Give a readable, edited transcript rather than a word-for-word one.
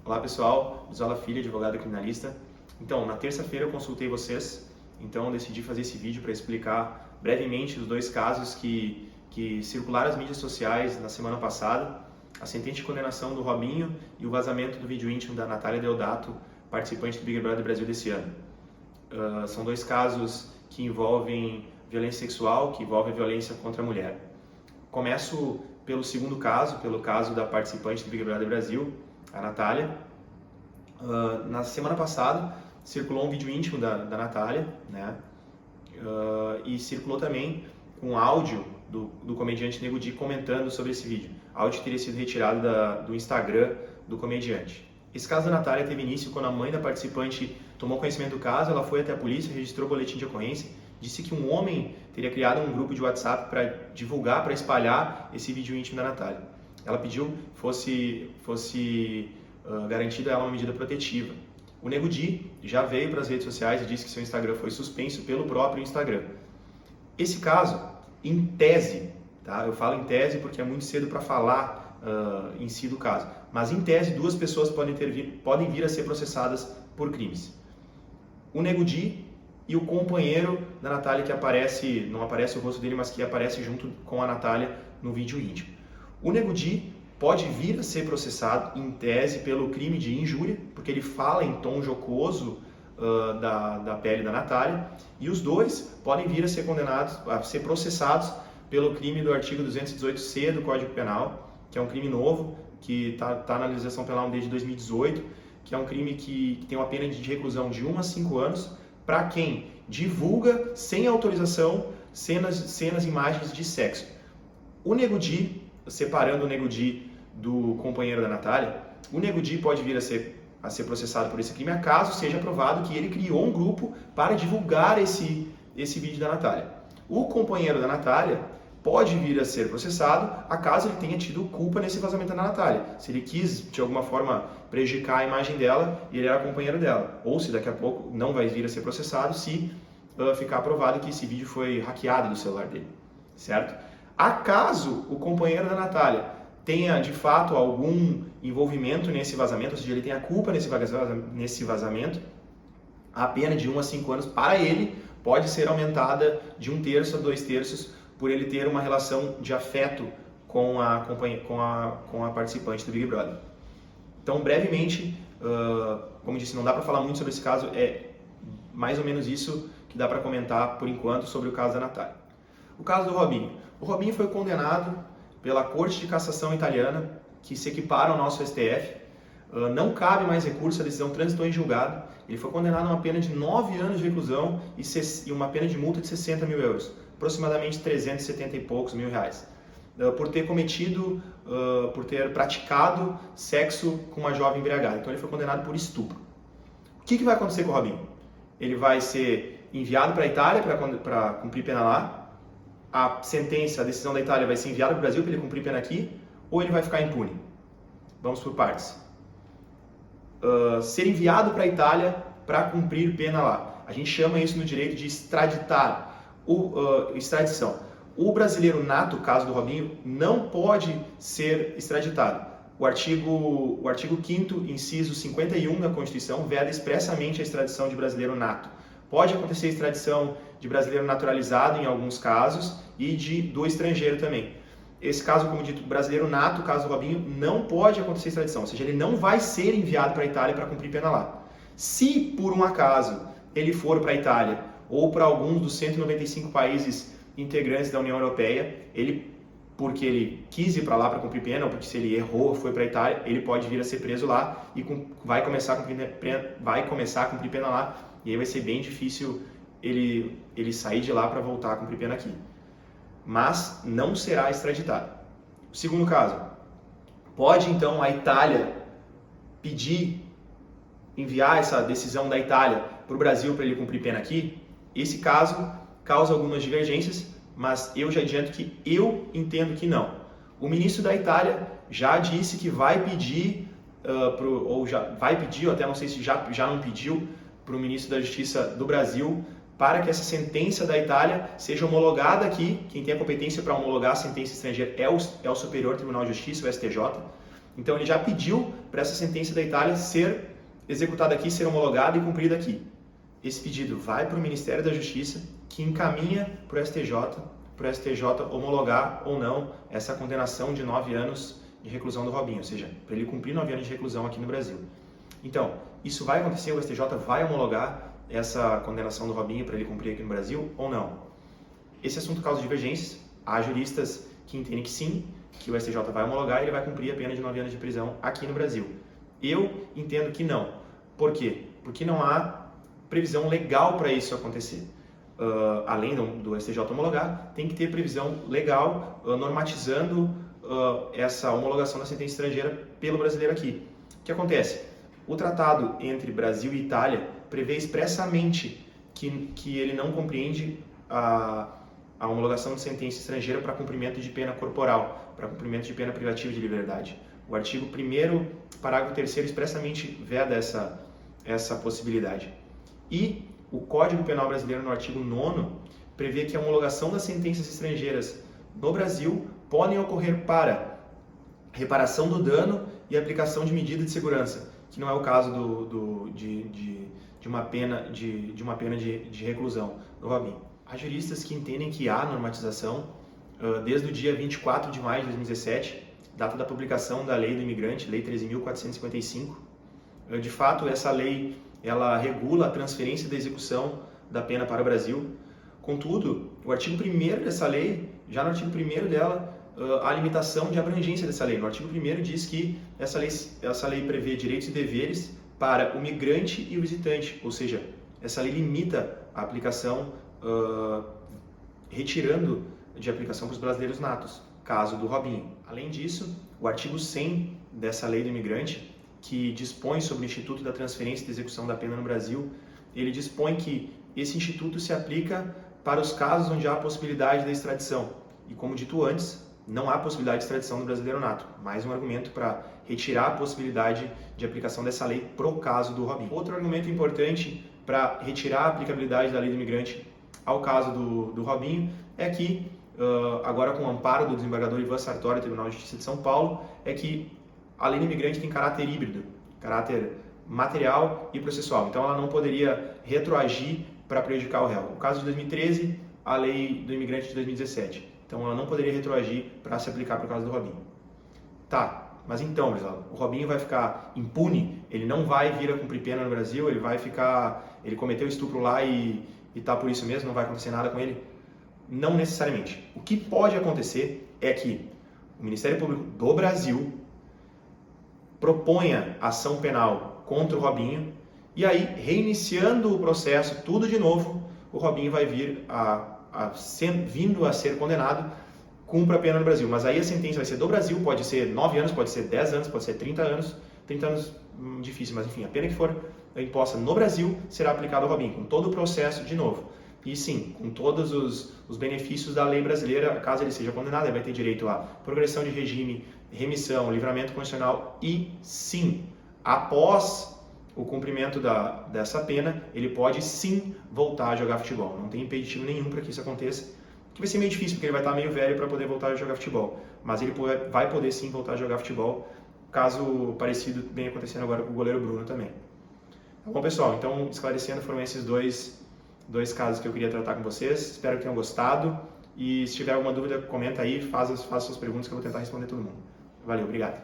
Olá pessoal, Isola Filho, advogado criminalista. Então, na terça-feira eu consultei vocês, então eu decidi fazer esse vídeo para explicar brevemente os dois casos que circularam nas mídias sociais na semana passada, a sentença de condenação do Robinho e o vazamento do vídeo íntimo da Natália Deodato, participante do Big Brother Brasil desse ano. São dois casos que envolvem violência sexual, que envolvem violência contra a mulher. Começo pelo segundo caso, pelo caso da participante do Big Brother Brasil, a Natália. Na semana passada circulou um vídeo íntimo da Natália, né? E circulou também um áudio do comediante Nego Di comentando sobre esse vídeo. O áudio teria sido retirado do Instagram do comediante. Esse caso da Natália teve início quando a mãe da participante tomou conhecimento do caso, ela foi até a polícia, registrou o boletim de ocorrência, disse que um homem teria criado um grupo de WhatsApp para divulgar, para espalhar esse vídeo íntimo da Natália. Ela pediu que fosse garantida ela uma medida protetiva. O Nego Di já veio para as redes sociais e disse que seu Instagram foi suspenso pelo próprio Instagram. Esse caso, em tese, tá? Eu falo em tese porque é muito cedo para falar em si do caso, mas em tese duas pessoas podem vir a ser processadas por crimes. O Nego Di e o companheiro da Natália que aparece, não aparece o rosto dele, mas que aparece junto com a Natália no vídeo íntimo. O Nego Di pode vir a ser processado, em tese, pelo crime de injúria, porque ele fala em tom jocoso da pele da Natália, e os dois podem vir a ser condenados, a ser processados pelo crime do artigo 218C do Código Penal, que é um crime novo, que está na legislação penal desde 2018, que é um crime que tem uma pena de reclusão de 1 a 5 anos para quem divulga, sem autorização, cenas e imagens de sexo. O Nego Di, separando o Nego Di do companheiro da Natália, o Nego Di pode vir a ser processado por esse crime, caso seja provado que ele criou um grupo para divulgar esse vídeo da Natália. O companheiro da Natália pode vir a ser processado, caso ele tenha tido culpa nesse vazamento da Natália. Se ele quis, de alguma forma, prejudicar a imagem dela e ele era companheiro dela. Ou se daqui a pouco não vai vir a ser processado se ficar provado que esse vídeo foi hackeado do celular dele. Certo? Acaso o companheiro da Natália tenha, de fato, algum envolvimento nesse vazamento, ou seja, ele tenha culpa nesse vazamento, a pena de 1 a 5 anos para ele pode ser aumentada de 1/3 a 2/3 por ele ter uma relação de afeto com a participante do Big Brother. Então, brevemente, como disse, não dá para falar muito sobre esse caso, é mais ou menos isso que dá para comentar por enquanto sobre o caso da Natália. O caso do Robinho. O Robinho foi condenado pela Corte de Cassação italiana, que se equipara ao nosso STF. Não cabe mais recurso, a decisão transitou em julgado. Ele foi condenado a uma pena de 9 anos de reclusão e uma pena de multa de 60 mil euros, aproximadamente 370 e poucos mil reais, por ter praticado sexo com uma jovem embriagada. Então ele foi condenado por estupro. O que vai acontecer com o Robinho? Ele vai ser enviado para a Itália para cumprir pena lá. A decisão da Itália vai ser enviada para o Brasil para ele cumprir pena aqui, ou ele vai ficar impune? Vamos por partes. Ser enviado para a Itália para cumprir pena lá. A gente chama isso no direito de extraditar, extradição. O brasileiro nato, caso do Robinho, não pode ser extraditado. O artigo 5º, inciso 51 da Constituição, veda expressamente a extradição de brasileiro nato. Pode acontecer extradição de brasileiro naturalizado em alguns casos e do estrangeiro também. Esse caso, como dito, brasileiro nato, caso do Robinho, não pode acontecer extradição, ou seja, ele não vai ser enviado para a Itália para cumprir pena lá. Se, por um acaso, ele for para a Itália ou para alguns dos 195 países integrantes da União Europeia, porque ele quis ir para lá para cumprir pena, ou porque se ele errou, foi para a Itália, ele pode vir a ser preso lá e vai começar a cumprir pena lá, e aí vai ser bem difícil ele sair de lá para voltar a cumprir pena aqui. Mas não será extraditado. O segundo caso, pode então a Itália enviar essa decisão da Itália para o Brasil para ele cumprir pena aqui? Esse caso causa algumas divergências, mas eu já adianto que eu entendo que não. O ministro da Itália já disse que vai pedir, ou até não sei se já não pediu, para o ministro da Justiça do Brasil, para que essa sentença da Itália seja homologada aqui. Quem tem a competência para homologar a sentença estrangeira é o Superior Tribunal de Justiça, o STJ. Então ele já pediu para essa sentença da Itália ser executada aqui, ser homologada e cumprida aqui. Esse pedido vai para o Ministério da Justiça, que encaminha para o STJ homologar ou não essa condenação de 9 anos de reclusão do Robinho, ou seja, para ele cumprir 9 anos de reclusão aqui no Brasil. Então, isso vai acontecer, o STJ vai homologar essa condenação do Robinho para ele cumprir aqui no Brasil ou não? Esse assunto causa divergências. Há juristas que entendem que sim, que o STJ vai homologar e ele vai cumprir a pena de 9 anos de prisão aqui no Brasil. Eu entendo que não. Por quê? Porque não há previsão legal para isso acontecer. Além do STJ homologar, tem que ter previsão legal normatizando essa homologação da sentença estrangeira pelo brasileiro aqui. O que acontece? O tratado entre Brasil e Itália prevê expressamente que ele não compreende a homologação de sentença estrangeira para cumprimento de pena corporal, para cumprimento de pena privativa de liberdade. O artigo 1º, parágrafo 3º, expressamente veda essa possibilidade. E o Código Penal Brasileiro, no artigo 9º, prevê que a homologação das sentenças estrangeiras no Brasil podem ocorrer para reparação do dano e aplicação de medida de segurança, que não é o caso de uma pena de reclusão do Robinho. Há juristas que entendem que há normatização desde o dia 24 de maio de 2017, data da publicação da Lei do Imigrante, Lei 13.455. De fato, essa lei ela regula a transferência da execução da pena para o Brasil. Contudo, o artigo 1º dessa lei, já no artigo 1º dela, há limitação de abrangência dessa lei. No artigo 1º diz que essa lei prevê direitos e deveres para o migrante e o visitante, ou seja, essa lei limita a aplicação, retirando de aplicação para os brasileiros natos, caso do Robinho. Além disso, o artigo 100 dessa lei do imigrante, que dispõe sobre o Instituto da Transferência e da Execução da Pena no Brasil, ele dispõe que esse instituto se aplica para os casos onde há a possibilidade da extradição. E como dito antes, não há possibilidade de extradição do brasileiro nato. Mais um argumento para retirar a possibilidade de aplicação dessa lei pro caso do Robinho. Outro argumento importante para retirar a aplicabilidade da lei do imigrante ao caso do Robinho é que, agora com o amparo do desembargador Ivan Sartori, Tribunal de Justiça de São Paulo, é que a lei do imigrante tem caráter híbrido, caráter material e processual. Então ela não poderia retroagir para prejudicar o réu. No caso de 2013, a lei do imigrante de 2017. Então ela não poderia retroagir para se aplicar para o caso do Robinho. Tá, mas então, pessoal, o Robinho vai ficar impune? Ele não vai vir a cumprir pena no Brasil? Ele cometeu estupro lá e tá por isso mesmo? Não vai acontecer nada com ele? Não necessariamente. O que pode acontecer é que o Ministério Público do Brasil proponha ação penal contra o Robinho e aí, reiniciando o processo, tudo de novo, o Robinho vai vir vindo a ser condenado, cumpra a pena no Brasil. Mas aí a sentença vai ser do Brasil, pode ser 9 anos, pode ser 10 anos, pode ser 30 anos. 30 anos, difícil, mas enfim, a pena que for imposta no Brasil será aplicada ao Robinho, com todo o processo de novo. E sim, com todos os benefícios da lei brasileira, caso ele seja condenado, ele vai ter direito a progressão de regime, remissão, livramento condicional e sim, após o cumprimento dessa pena, ele pode sim voltar a jogar futebol. Não tem impeditivo nenhum para que isso aconteça, que vai ser meio difícil, porque ele vai estar meio velho para poder voltar a jogar futebol. Mas ele vai poder sim voltar a jogar futebol, caso parecido vem acontecendo agora com o goleiro Bruno também. Tá bom, pessoal? Então, esclarecendo, foram esses dois casos que eu queria tratar com vocês. Espero que tenham gostado. E se tiver alguma dúvida, comenta aí, faça suas perguntas que eu vou tentar responder todo mundo. Valeu, obrigado.